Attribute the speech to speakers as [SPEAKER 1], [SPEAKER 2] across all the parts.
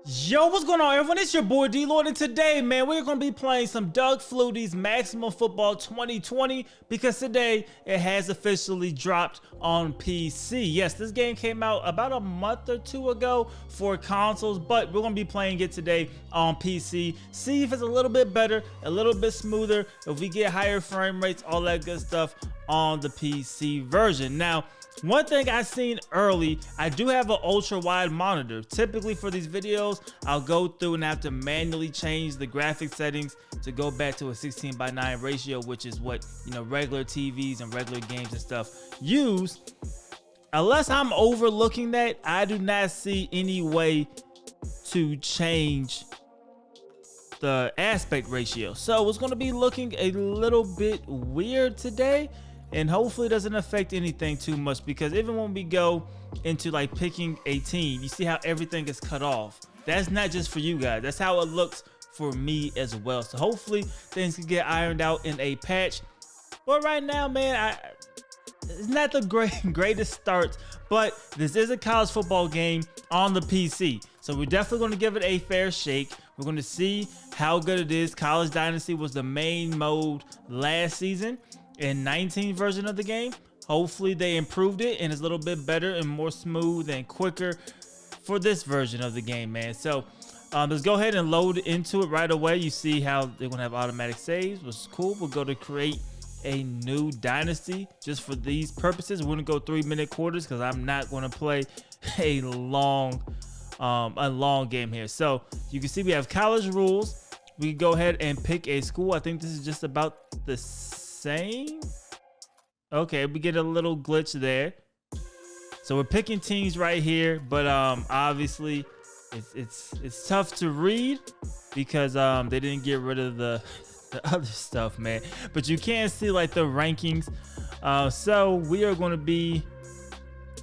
[SPEAKER 1] Yo, what's going on, everyone? It's your boy DLloyd, and today, man, we're going to be playing some Doug Flutie's Maximum Football 2020 because today it has officially dropped on PC. Yes, this game came out about a month or two ago for consoles, but we're going to be playing it today on PC. See if it's a little bit better, a little bit smoother, if we get higher frame rates, all that good stuff on the PC version. Now, one thing I seen early, I do have an ultra wide monitor. Typically for these videos, I'll go through and have to manually change the graphic settings to go back to a 16:9 ratio, which is what, you know, regular TVs and regular games and stuff use. Unless I'm overlooking that, I do not see any way to change the aspect ratio. So it's going to be looking a little bit weird today. And hopefully it doesn't affect anything too much, because even when we go into like picking a team, you see how everything is cut off. That's not just for you guys. That's how it looks for me as well. So hopefully things can get ironed out in a patch. But right now, man, it's not the greatest start, but this is a college football game on the PC. So we're definitely going to give it a fair shake. We're going to see how good it is. College Dynasty was the main mode last season. In 19 version of the game, hopefully they improved it and it's a little bit better and more smooth and quicker for this version of the game, man. So let's go ahead and load into it right away. You see how they're gonna have automatic saves, which is cool. We'll go to create a new dynasty just for these purposes. We're gonna go 3-minute quarters because I'm not gonna play a long game here. So you can see we have college rules. We can go ahead and pick a school. I think this is just about the same. Okay, we get a little glitch there. So we're picking teams right here, but obviously it's tough to read because they didn't get rid of the other stuff, man. But you can see like the rankings. So we are going to be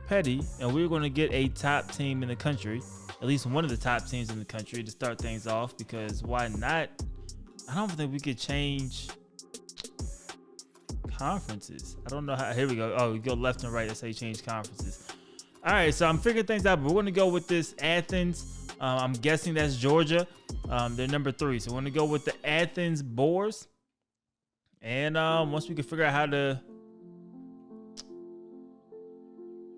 [SPEAKER 1] petty, and we're going to get a top team in the country, at least one of the top teams in the country, to start things off, because why not? I don't think we could change conferences. I don't know how. Here we go. Oh, we go left and right. That's how you change conferences. All right, so I'm figuring things out, but we're going to go with this Athens. I'm guessing that's Georgia. They're number 3, so we're going to go with the Athens Boars. And once we can figure out how to,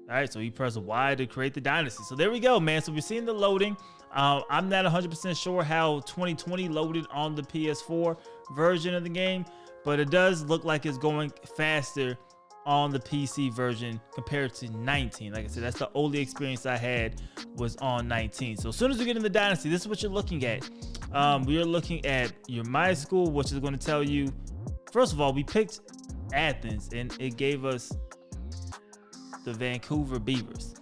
[SPEAKER 1] all right, so we press Y to create the dynasty. So there we go, man. So we're seeing the loading. I'm not 100% sure how 2020 loaded on the PS4 version of the game, but it does look like it's going faster on the PC version compared to 19. Like I said, that's the only experience I had was on 19. So as soon as we get in the dynasty, this is what you're looking at. We are looking at your My School, which is going to tell you, first of all, we picked Athens, and it gave us the Vancouver Beavers.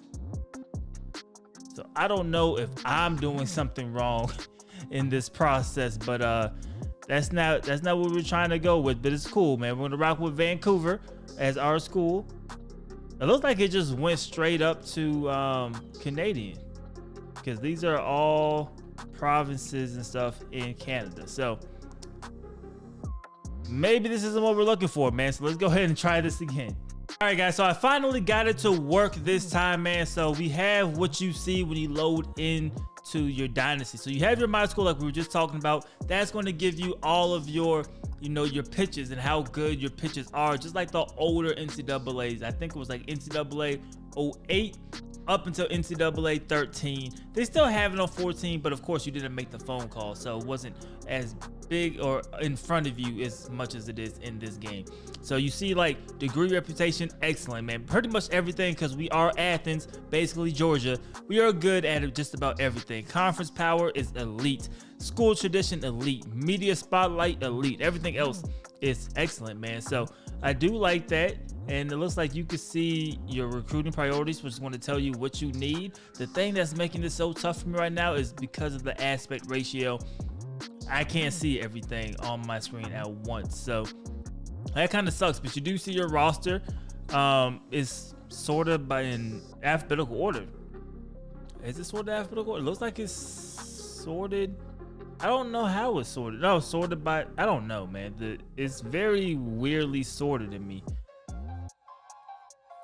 [SPEAKER 1] So I don't know if I'm doing something wrong in this process, but that's not what we're trying to go with. But it's cool, man. We're gonna rock with Vancouver as our school. It looks like it just went straight up to Canadian, because these are all provinces and stuff in Canada. So maybe this isn't what we're looking for, man. So let's go ahead and try this again. All right, guys, so I finally got it to work this time, man. So we have what you see when you load in to your dynasty. So you have your My School, like we were just talking about. That's going to give you all of your, you know, your pitches and how good your pitches are, just like the older NCAAs. I think it was like NCAA 08 up until NCAA 13. They still have it on 14, but of course you didn't make the phone call, so it wasn't as big or in front of you as much as it is in this game. So you see, like, degree, reputation, excellent, man. Pretty much everything, because we are Athens, basically Georgia. We are good at just about everything. Conference power is elite. School tradition, elite. Media spotlight, elite. Everything else is excellent, man. So I do like that. And it looks like you can see your recruiting priorities, which is going to tell you what you need. The thing that's making this so tough for me right now is because of the aspect ratio. I can't see everything on my screen at once. So that kind of sucks, but you do see your roster is sorted by an alphabetical order. Is it sorted alphabetical order? It looks like it's sorted. I don't know how it's sorted. No, sorted by, I don't know, man. It's very weirdly sorted to me.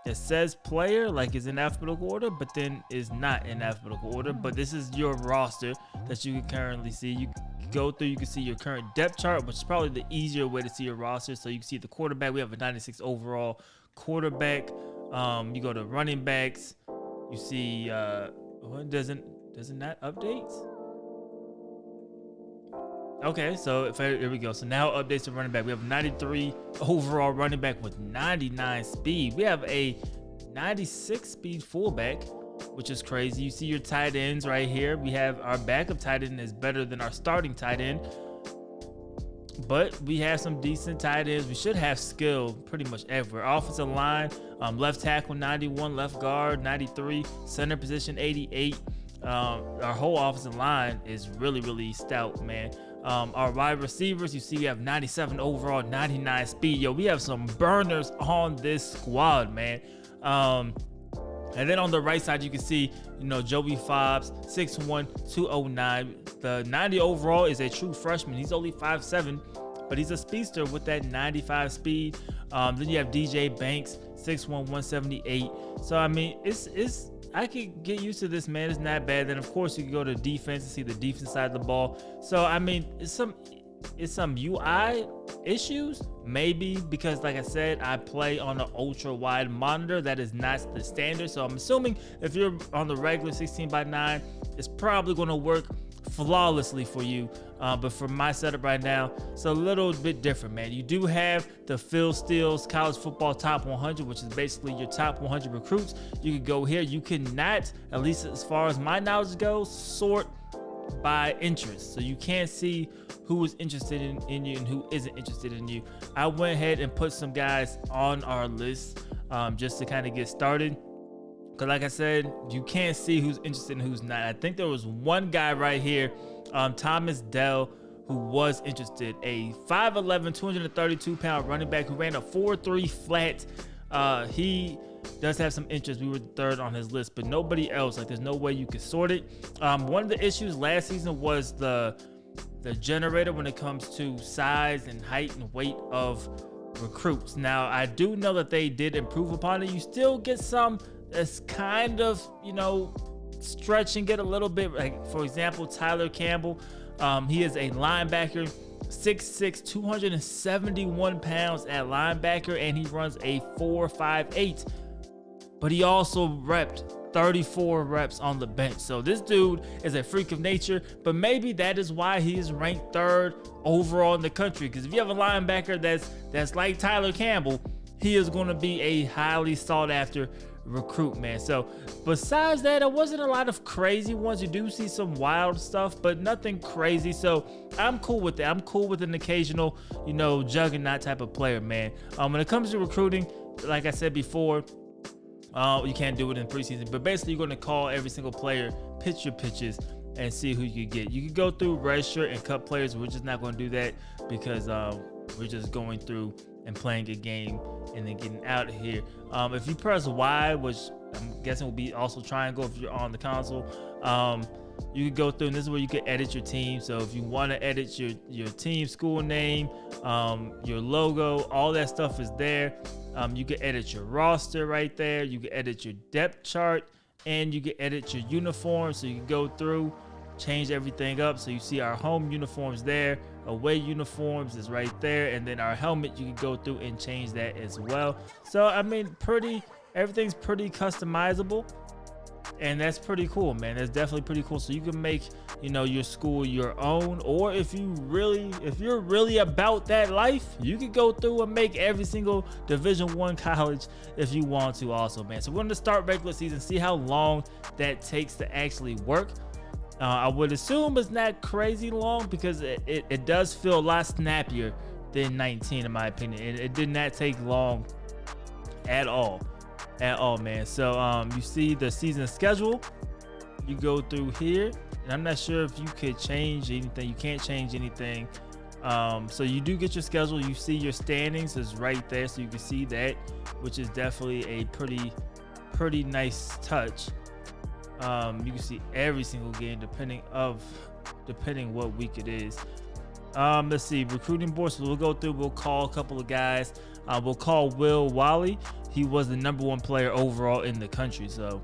[SPEAKER 1] it says player like it's in alphabetical order, but then is not in alphabetical order. But this is your roster that you can currently see. You can go through, you can see your current depth chart, which is probably the easier way to see your roster. So you can see the quarterback. We have a 96 overall quarterback. You go to running backs. You see, does it not update? Okay, so here we go. So now updates to running back. We have 93 overall running back with 99 speed. We have a 96 speed fullback, which is crazy. You see your tight ends right here. We have our backup tight end is better than our starting tight end, but we have some decent tight ends. We should have skill pretty much everywhere. Offensive line, left tackle 91, left guard 93, center position 88. Our whole offensive line is really stout, man. Our wide receivers, you see we have 97 overall, 99 speed. Yo, we have some burners on this squad, man. And then on the right side, you can see, Joey Fobbs, 6'1", 209. The 90 overall is a true freshman. He's only 5'7", but he's a speedster with that 95 speed. Then you have DJ Banks, 6'1", 178. So, I mean, I could get used to this, man. It's not bad. Then, of course, you can go to defense and see the defense side of the ball. So, I mean, it's some UI issues, maybe, because, like I said, I play on an ultra wide monitor. That is not the standard. So, I'm assuming if you're on the regular 16:9, it's probably going to work flawlessly for you. But for my setup right now, it's a little bit different, man. You do have the Phil Steele's College Football Top 100, which is basically your top 100 recruits. You could go here. You cannot, at least as far as my knowledge goes, sort by interest. So you can't see who is interested in you and who isn't interested in you. I went ahead and put some guys on our list just to kind of get started. Because like I said, you can't see who's interested and who's not. I think there was one guy right here, Thomas Dell, who was interested. A 5'11", 232-pound running back who ran a 4.3 flat. He does have some interest. We were third on his list, but nobody else. Like, there's no way you could sort it. One of the issues last season was the generator when it comes to size and height and weight of recruits. Now, I do know that they did improve upon it. You still get some that's kind of, stretch and get a little bit, like, for example, Tyler Campbell. He is a linebacker, 6'6", 271 pounds at linebacker, and he runs a 4.58. But he also repped 34 reps on the bench. So this dude is a freak of nature, but maybe that is why he is ranked third overall in the country. Because if you have a linebacker that's like Tyler Campbell, he is going to be a highly sought after recruit, man. So besides that, there wasn't a lot of crazy ones. You do see some wild stuff, but nothing crazy. So I'm cool with that. I'm cool with an occasional, juggernaut type of player, man. When it comes to recruiting, like I said before, you can't do it in preseason, but basically you're going to call every single player, pitch your pitches, and see who you get. You can go through redshirt and cut players. We're just not going to do that because we're just going through and playing a game and then getting out of here. If you press Y, which I'm guessing will be also triangle if you're on the console, you can go through, and this is where you can edit your team. So if you want to edit your team, school name, your logo, all that stuff is there. You can edit your roster right there. You can edit your depth chart, and you can edit your uniform. So you can go through, change everything up. So you see our home uniforms there, away uniforms is right there, and then our helmet, you can go through and change that as well. So I mean, everything's pretty customizable, and that's pretty cool, man. That's definitely pretty cool. So you can make, your school your own, or if you're really about that life, you can go through and make every single Division I college if you want to also, man. So we're going to start regular season, see how long that takes to actually work. I would assume it's not crazy long because it does feel a lot snappier than 19, in my opinion. It did not take long at all, man. So you see the season schedule. You go through here, and I'm not sure if you could change anything. You can't change anything. So you do get your schedule. You see your standings is right there, so you can see that, which is definitely a pretty nice touch. You can see every single game depending what week it is. Let's see, recruiting board. So we'll go through, we'll call a couple of guys. We'll call Will Wally. He was the #1 player overall in the country, so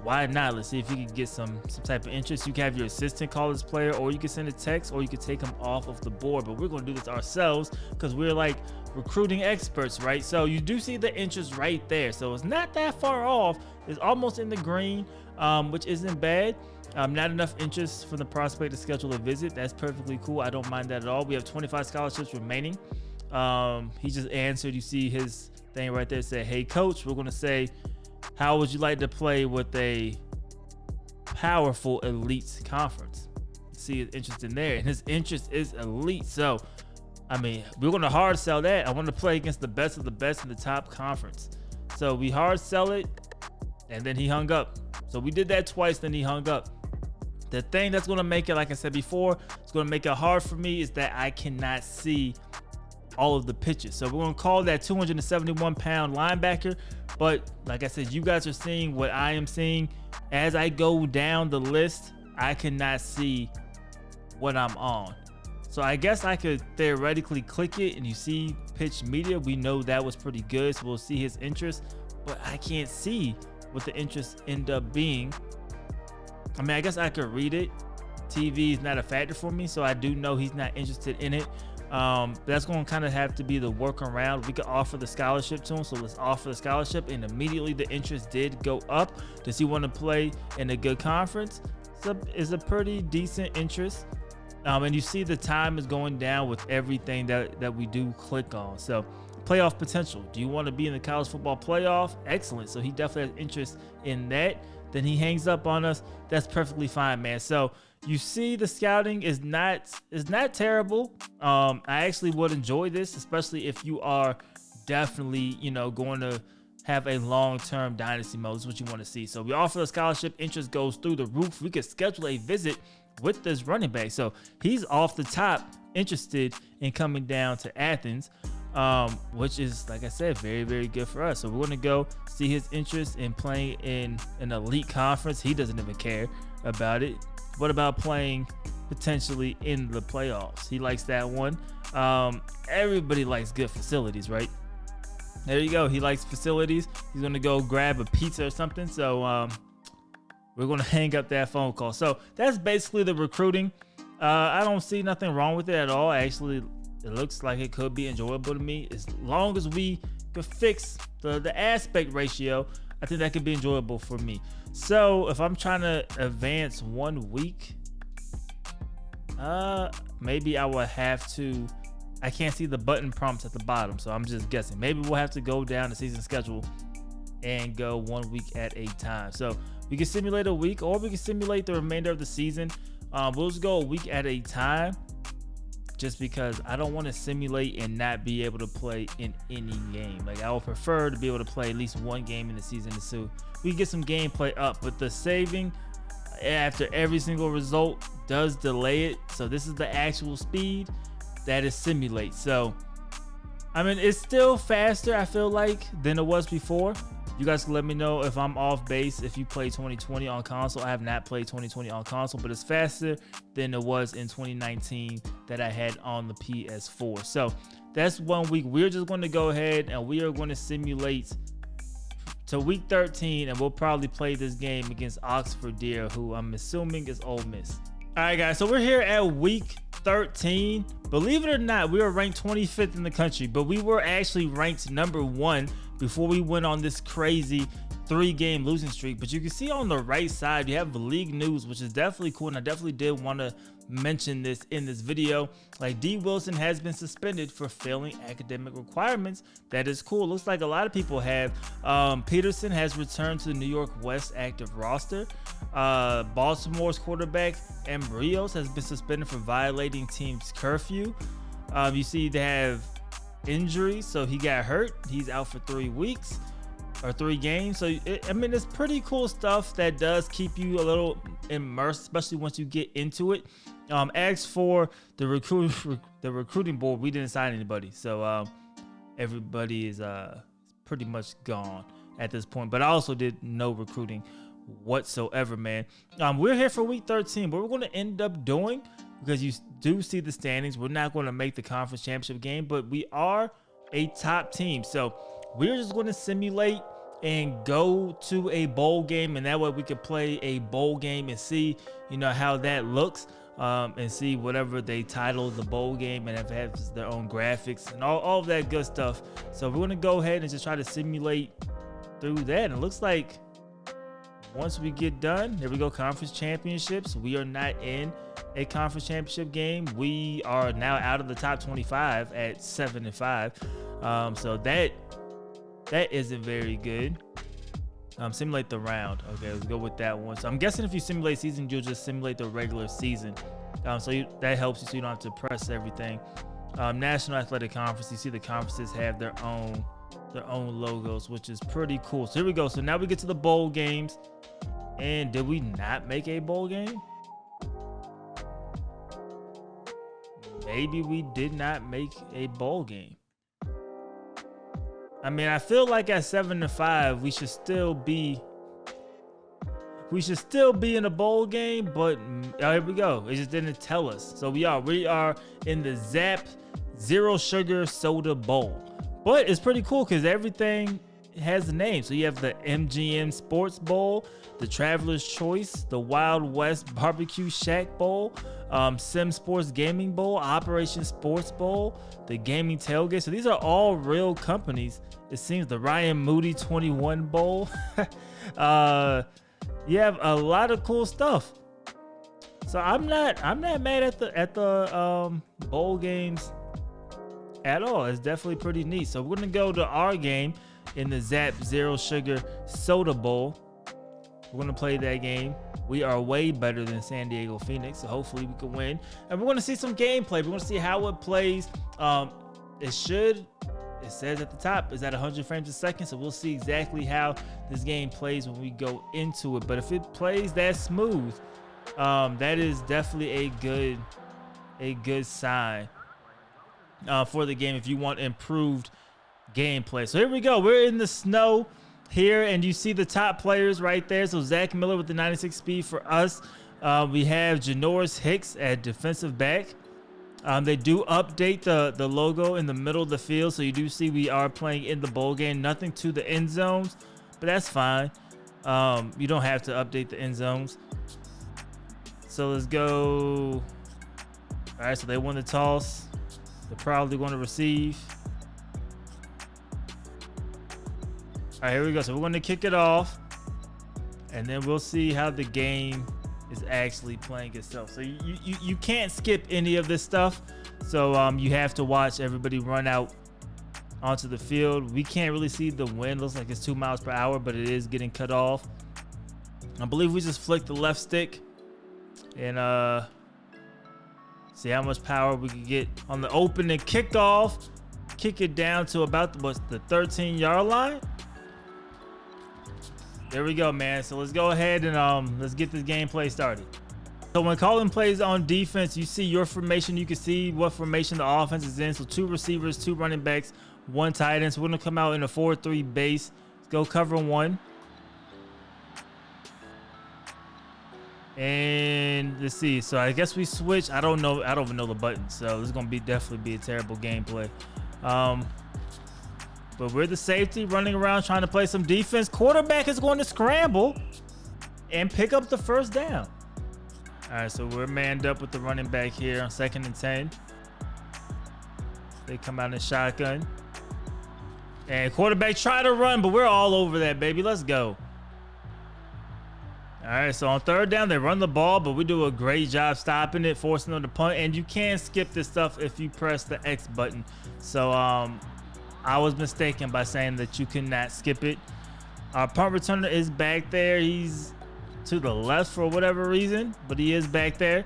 [SPEAKER 1] why not? Let's see if you can get some type of interest. You can have your assistant call this player, or you can send a text, or you can take him off of the board. But we're going to do this ourselves because we're like recruiting experts, right? So you do see the interest right there. So it's not that far off. It's almost in the green, which isn't bad. Not enough interest from the prospect to schedule a visit. That's perfectly cool. I don't mind that at all. We have 25 scholarships remaining. He just answered. You see his thing right there. Said, "Hey, coach, we're going to say, how would you like to play with a powerful elite conference?" See his interest in there, and his interest is elite. So, I mean, we're going to hard sell that. I want to play against the best of the best in the top conference. So we hard sell it, and then he hung up. So we did that twice, then he hung up. The thing that's going to make it, like I said before, it's going to make it hard for me is that I cannot see all of the pitches. So we're going to call that 271-pound linebacker. But like I said, you guys are seeing what I am seeing. As I go down the list, I cannot see what I'm on. So I guess I could theoretically click it and you see pitch media. We know that was pretty good. So we'll see his interest, but I can't see what the interest end up being. I mean, I guess I could read it. TV is not a factor for me, so I do know he's not interested in it. That's going to kind of have to be the workaround. We could offer the scholarship to him, so let's offer the scholarship, and immediately the interest did go up. Does he want to play in a good conference? It's a pretty decent interest, and you see the time is going down with everything that we do click on. So playoff potential. Do you want to be in the college football playoff? Excellent. So he definitely has interest in that. Then he hangs up on us. That's perfectly fine, man. So you see the scouting is not terrible. I actually would enjoy this, especially if you are definitely, going to have a long-term dynasty mode. This is what you want to see. So we offer the scholarship. Interest goes through the roof. We could schedule a visit with this running back. So he's off the top interested in coming down to Athens, which is, like I said, very, very good for us. So we're going to go see his interest in playing in an elite conference. He doesn't even care about it. What about playing potentially in the playoffs? He likes that one. Everybody likes good facilities, right? There you go. He likes facilities. He's going to go grab a pizza or something. So we're going to hang up that phone call. So that's basically the recruiting. I don't see nothing wrong with it at all. Actually, it looks like it could be enjoyable to me. As long as we could fix the aspect ratio, I think that could be enjoyable for me. So if I'm trying to advance 1 week, maybe I would have to, I can't see the button prompts at the bottom, so I'm just guessing. Maybe we'll have to go down the season schedule and go 1 week at a time. So we can simulate a week, or we can simulate the remainder of the season. We'll just go a week at a time, just because I don't want to simulate and not be able to play in any game. Like, I would prefer to be able to play at least one game in the season, so we can get some gameplay up. But the saving after every single result does delay it. So this is the actual speed that is simulate. So I mean, it's still faster, I feel like, than it was before. You guys can let me know if I'm off base if you play 2020 on console. I have not played 2020 on console, but it's faster than it was in 2019 that I had on the PS4. So that's 1 week. We're just going to go ahead and we are going to simulate to week 13, and we'll probably play this game against Oxford Deer, who I'm assuming is Ole Miss. All right, guys, so we're here at week 13. Believe it or not, we were ranked 25th in the country, but we were actually ranked #1 before we went on this crazy 3-game losing streak. But you can see on the right side, you have the league news, which is definitely cool, and I definitely did want to mention this in this video. Like, D. Wilson has been suspended for failing academic requirements. That is cool. Looks like a lot of people have. Peterson has returned to the New York West active roster. Baltimore's quarterback Rios has been suspended for violating team's curfew. You see they have injuries, so he got hurt. He's out for 3 weeks or 3 games. So I mean, it's pretty cool stuff that does keep you a little immersed, especially once you get into it. As for the recruiting board, we didn't sign anybody, so everybody is pretty much gone at this point. But I also did no recruiting whatsoever, man. We're here for week 13. What we're going to end up doing, because you do see the standings, we're not going to make the conference championship game, but we are a top team. So we're just going to simulate and go to a bowl game, and that way we could play a bowl game and see, you know, how that looks, and see whatever they title the bowl game, and if it has their own graphics and all of that good stuff. So we're going to go ahead and just try to simulate through that. And it looks like once we get done, there we go, conference championships. We are not in a conference championship game. We are now out of the top 25 at 7-5. So that isn't very good. Simulate the round. Okay, let's go with that one. So I'm guessing if you simulate season, you'll just simulate the regular season. That helps you so you don't have to press everything. National Athletic Conference, you see the conferences have their own logos, which is pretty cool. So here we go. So now we get to the bowl games. And did we not make a bowl game? Maybe we did not make a bowl game. I mean, I feel like at 7-5, we should still be in a bowl game, but here we go. It just didn't tell us. So we are in the Zap Zero Sugar Soda Bowl. But it's pretty cool because everything has a name. So you have the MGM Sports Bowl, the Traveler's Choice, the Wild West Barbecue Shack Bowl, Sim Sports Gaming Bowl, Operation Sports Bowl, the Gaming Tailgate. So these are all real companies. It seems the Ryan Moody 21 Bowl. You have a lot of cool stuff. So I'm not mad at the bowl games at all. It's definitely pretty neat. So we're gonna go to our game in the Zap Zero Sugar Soda Bowl. We're gonna play that game. We are way better than San Diego Phoenix, so hopefully we can win. And we're gonna see some gameplay. We're gonna see how it plays. It says at the top is at 100 frames a second, so we'll see exactly how this game plays when we go into it. But if it plays that smooth, that is definitely a good sign for the game if you want improved gameplay. So here we go. We're in the snow here, and you see the top players right there. So Zach Miller with the 96 speed for us. We have Janoris Hicks at defensive back. They do update the logo in the middle of the field, so you do see we are playing in the bowl game. Nothing to the end zones, but that's fine. You don't have to update the end zones. So let's go. All right, so they won the toss. They're probably going to receive. All right, here we go. So we're going to kick it off, and then we'll see how the game is actually playing itself. So you can't skip any of this stuff. So you have to watch everybody run out onto the field. We can't really see the wind. Looks like it's 2 miles per hour, but it is getting cut off. I believe we just flick the left stick and see how much power we can get on the opening kickoff. Kick it down to about the 13-yard line. There we go, man. So let's go ahead and let's get this gameplay started. So when calling plays on defense, you see your formation. You can see what formation the offense is in. So 2 receivers, 2 running backs, 1 tight end. So we're gonna come out in a 4-3 base. Let's go cover 1. And let's see. So I guess we switch. I don't know. I don't even know the buttons. So this is gonna definitely be a terrible gameplay. But we're the safety running around trying to play some defense. Quarterback is going to scramble and pick up the first down. All right, so we're manned up with the running back here on 2nd and 10. They come out in shotgun. And quarterback try to run, but we're all over that, baby. Let's go. All right, so on 3rd down, they run the ball, but we do a great job stopping it, forcing them to punt. And you can skip this stuff if you press the X button. So, I was mistaken by saying that you cannot skip it. Our punt returner is back there. He's to the left for whatever reason, but he is back there.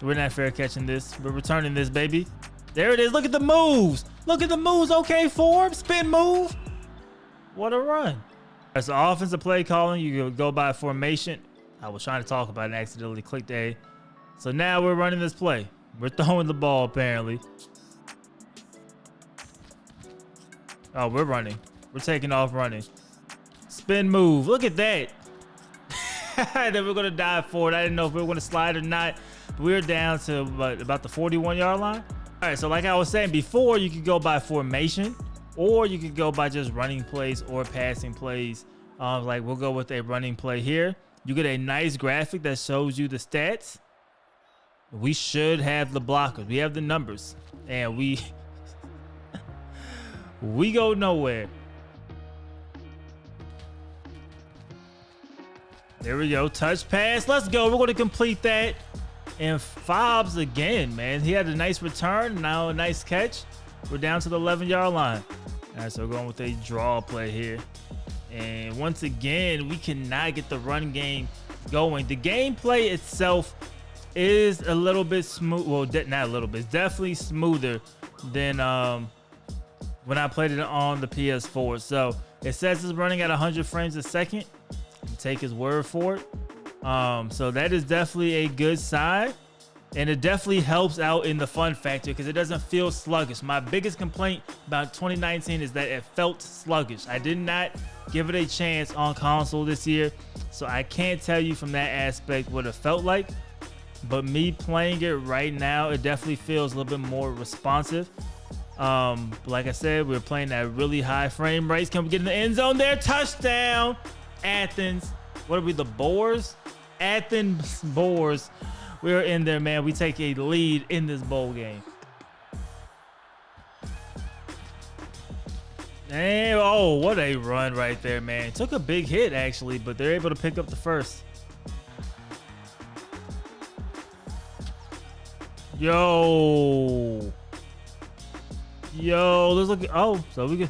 [SPEAKER 1] We're not fair catching this. We're returning this, baby. There it is. Look at the moves. Look at the moves. Okay, form, spin move. What a run. As the offensive play calling, you go by formation. I was trying to talk about it and accidentally clicked A. So now we're running this play. We're throwing the ball, apparently. Oh, we're running. We're taking off running. Spin move. Look at that. Then we're going to dive forward. I didn't know if we were going to slide or not. But we're down to about the 41-yard line. All All right, so like I was saying before, you could go by formation, or you could go by just running plays or passing plays. Like we'll go with a running play here. You get a nice graphic that shows you the stats. We should have the blockers. We have the numbers, and we go nowhere. There we go. Touch pass. Let's go. We're going to complete that. And Fobbs again, man. He had a nice return. Now a nice catch. We're down to the 11-yard line. All right, so we're going with a draw play here. And once again, we cannot get the run game going. The gameplay itself is a little bit smooth. Well, not a little bit. It's definitely smoother than when I played it on the PS4. So it says it's running at 100 frames a second. Take his word for it. So that is definitely a good sign, and it definitely helps out in the fun factor because it doesn't feel sluggish. My biggest complaint about 2019 is that it felt sluggish. I did not give it a chance on console this year, so I can't tell you from that aspect what it felt like, but me playing it right now, it definitely feels a little bit more responsive. Like I said, we're playing at really high frame rates. Can we get in the end zone there? Touchdown, Athens. What are we, the Boars? Athens Boars. We're in there, man. We take a lead in this bowl game. And oh, what a run right there, man. Took a big hit actually, but they're able to pick up the first. Yo, let's look. Oh, so we can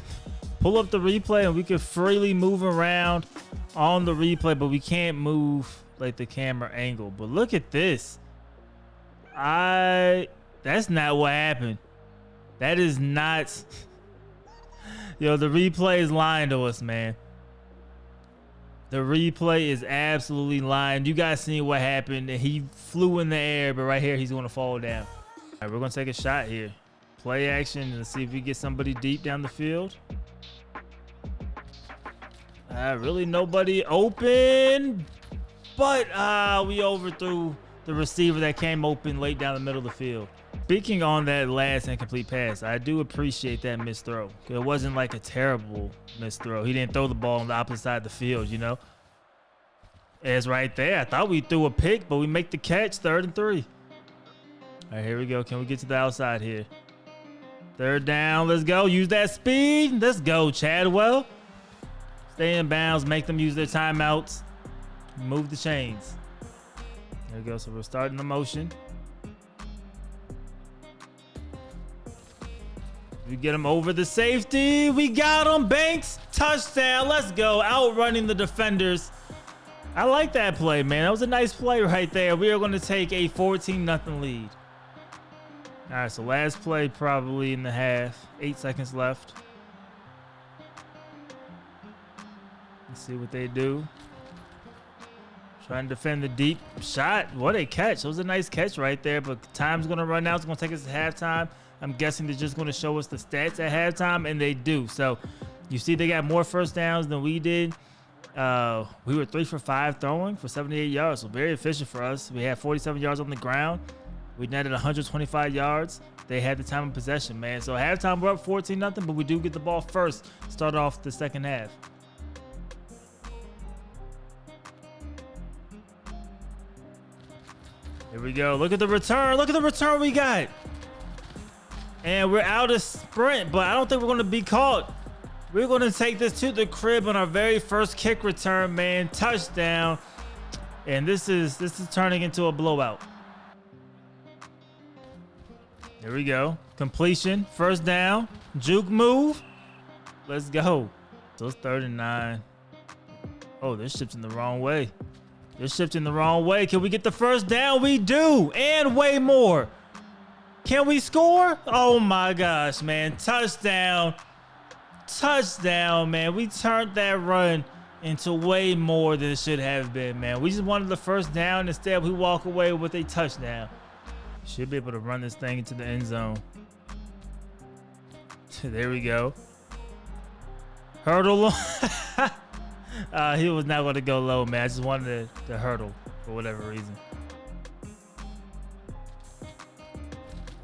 [SPEAKER 1] pull up the replay and we can freely move around on the replay, but we can't move like the camera angle. But look at this. That's not what happened. That is not. Yo, the replay is lying to us, man. The replay is absolutely lying. You guys seen what happened. He flew in the air, but right here he's going to fall down. All right, we're going to take a shot here. Play action and see if we get somebody deep down the field. Really nobody open, but we overthrew the receiver that came open late down the middle of the field. Speaking on that last incomplete pass, I do appreciate that missed throw. It wasn't like a terrible missed throw. He didn't throw the ball on the opposite side of the field, you know. It's right there. I thought we threw a pick, but we make the catch. 3rd and 3. All right, here we go. Can we get to the outside here? 3rd down. Let's go. Use that speed. Let's go, Chadwell. Stay in bounds, make them use their timeouts, move the chains. There we go. So we're starting the motion. We get him over the safety. We got him. Banks, touchdown. Let's go. Outrunning the defenders. I like that play, man. That was a nice play right there. We are going to take a 14-0 lead. All right, so last play probably in the half. 8 seconds left. Let's see what they do. Trying to defend the deep shot. What a catch. It was a nice catch right there, but time's going to run out. It's going to take us to halftime. I'm guessing they're just going to show us the stats at halftime, and they do. So you see they got more first downs than we did. We were 3 for 5 throwing for 78 yards, so very efficient for us. We had 47 yards on the ground. We netted 125 yards. They had the time of possession, man. So at halftime, we're up 14-0, but we do get the ball first. Start off the second half. Here we go. Look at the return. Look at the return we got. And we're out of sprint, but I don't think we're going to be caught. We're going to take this to the crib on our very first kick return, man. Touchdown. And this is turning into a blowout. Here we go. Completion. First down. Juke move. Let's go. So it's 3rd and 9. Oh, they're shifting the wrong way. They're shifting the wrong way. Can we get the first down? We do. And way more. Can we score? Oh, my gosh, man. Touchdown. Touchdown, man. We turned that run into way more than it should have been, man. We just wanted the first down. Instead, we walk away with a touchdown. Should be able to run this thing into the end zone. There we go. Hurdle. He was not going to go low, man. I just wanted to hurdle for whatever reason.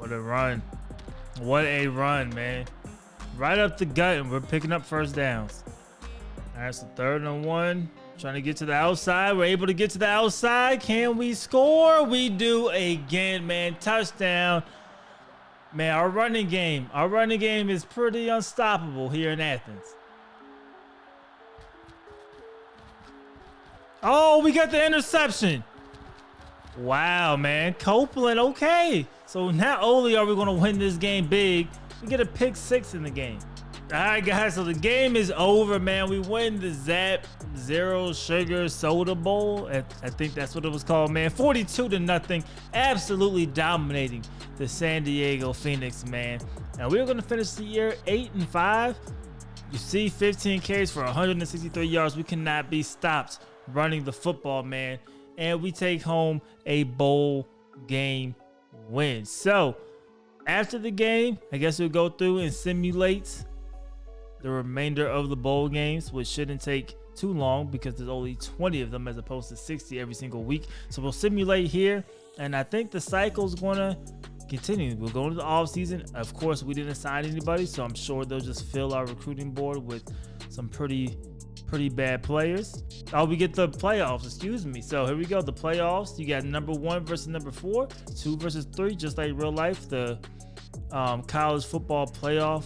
[SPEAKER 1] What a run. What a run, man. Right up the gut, and we're picking up first downs. All right, so 3rd and 1. Trying to get to the outside. We're able to get to the outside. Can we score? We do again, man. Touchdown. Man, our running game is pretty unstoppable here in Athens. Oh, we got the interception. Wow, man. Copeland, okay. So not only are we going to win this game big, we get a pick 6 in the game. All right, guys, so the game is over, man. We win the Zap Zero Sugar Soda Bowl. I think that's what it was called, man. 42-0. Absolutely dominating the San Diego Phoenix, man. And we're going to finish the year 8-5. You see, 15 carries for 163 yards. We cannot be stopped running the football, man. And we take home a bowl game win. So after the game, I guess we'll go through and simulate the remainder of the bowl games, which shouldn't take too long because there's only 20 of them as opposed to 60 every single week. So we'll simulate here, and I think the cycle is going to continue. We'll go into the off season. Of course, we didn't sign anybody, so I'm sure they'll just fill our recruiting board with some pretty bad players. Oh, we get the playoffs, excuse me. So here we go, the playoffs. You got number 1 versus number 4, 2 versus 3, just like real life. The college football playoff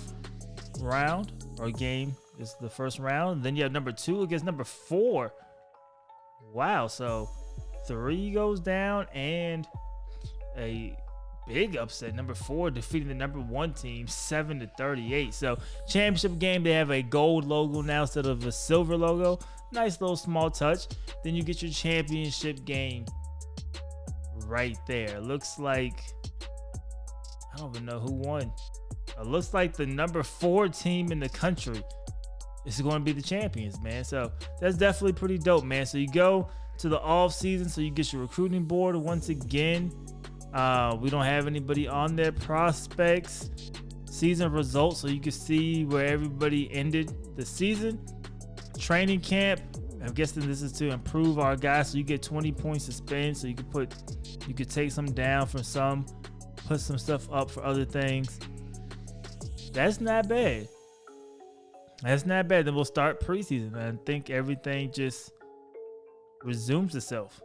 [SPEAKER 1] round or game is the first round. Then you have number 2 against number 4. Wow, so 3 goes down, and a big upset. Number 4 defeating the number 1 team 7-38. So championship game, they have a gold logo now instead of a silver logo. Nice little small touch. Then you get your championship game right there. Looks like, I don't even know who won. It looks like the number 4 team in the country is going to be the champions, man. So that's definitely pretty dope, man. So you go to the off season, so you get your recruiting board once again. We don't have anybody on there. Prospects, season results, so you can see where everybody ended the season. Training camp, I'm guessing this is to improve our guys, so you get 20 points to spend, so you could take some down from some, put some stuff up for other things. That's not bad. That's not bad. Then we'll start preseason. I think everything just resumes itself.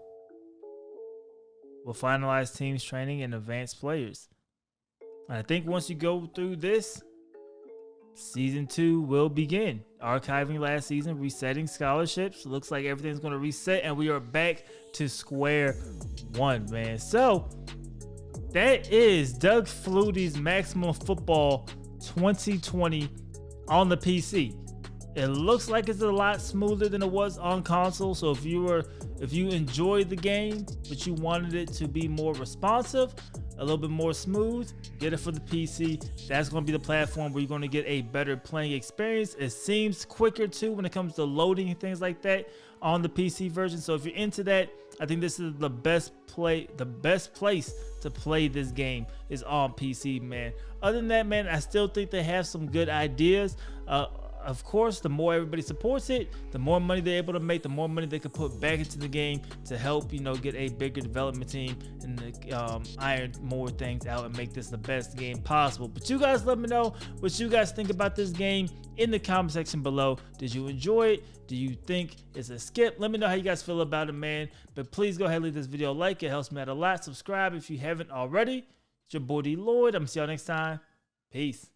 [SPEAKER 1] We'll finalize teams training and advanced players. And I think once you go through this, season 2 will begin. Archiving last season, resetting scholarships. Looks like everything's going to reset, and we are back to square one, man. So that is Doug Flutie's Maximum Football 2020 on the PC. It looks like it's a lot smoother than it was on console. So if you enjoyed the game, but you wanted it to be more responsive, a little bit more smooth, get it for the PC. That's going to be the platform where you're going to get a better playing experience. It seems quicker too when it comes to loading and things like that on the PC version. So if you're into that, I think this is the best place to play this game is on PC, man. Other than that, man, I still think they have some good ideas. Of course, the more everybody supports it, the more money they're able to make, the more money they can put back into the game to help, get a bigger development team and iron more things out and make this the best game possible. But you guys let me know what you guys think about this game in the comment section below. Did you enjoy it? Do you think it's a skip? Let me know how you guys feel about it, man. But please go ahead and leave this video a like. It helps me out a lot. Subscribe if you haven't already. It's your boy D Lloyd. I'm gonna see y'all next time. Peace.